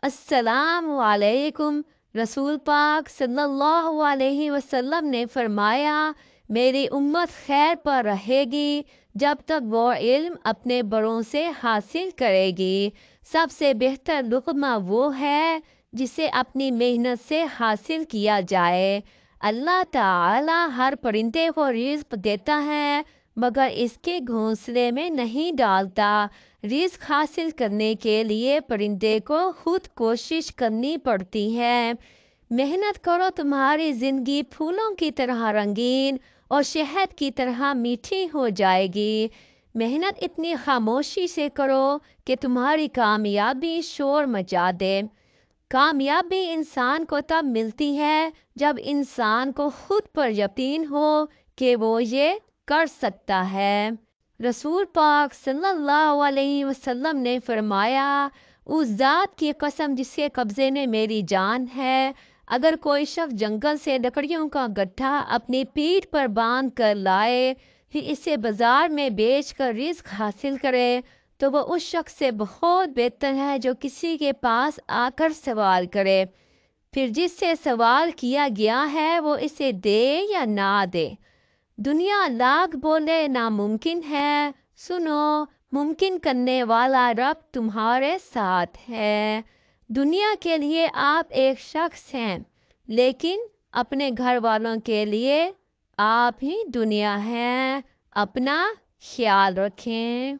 अस्सलाम वालेकुम। रसूल पाक सल्लल्लाहु अलैहि वसल्लम ने फरमाया, मेरी उम्मत खैर पर रहेगी जब तक वो इल्म अपने बड़ों से हासिल करेगी। सबसे बेहतर लुक़मा वो है जिसे अपनी मेहनत से हासिल किया जाए। अल्लाह ताला हर परिंदे को रिज़्क देता है, मगर इसके घोंसले में नहीं डालता। रिज़्क हासिल करने के लिए परिंदे को खुद कोशिश करनी पड़ती है। मेहनत करो, तुम्हारी ज़िंदगी फूलों की तरह रंगीन और शहद की तरह मीठी हो जाएगी। मेहनत इतनी खामोशी से करो कि तुम्हारी कामयाबी शोर मचा दे। कामयाबी इंसान को तब मिलती है जब इंसान को खुद पर यकीन हो कि वो ये कर सकता है। रसूल पाक सल्लल्लाहु अलैहि वसल्लम ने फरमाया, उस ज़ात की कसम जिसके कब्ज़े में मेरी जान है, अगर कोई शख्स जंगल से लकड़ियों का गट्ठा अपनी पीठ पर बांध कर लाए, फिर इसे बाज़ार में बेच कर रिज़्क हासिल करे, तो वह उस शख्स से बहुत बेहतर है जो किसी के पास आकर सवाल करे। फिर जिससे सवाल किया गया है वो इसे दे या ना दे। दुनिया लाख बोले नामुमकिन है, सुनो, मुमकिन करने वाला रब तुम्हारे साथ है। दुनिया के लिए आप एक शख्स हैं, लेकिन अपने घर वालों के लिए आप ही दुनिया हैं। अपना ख्याल रखें।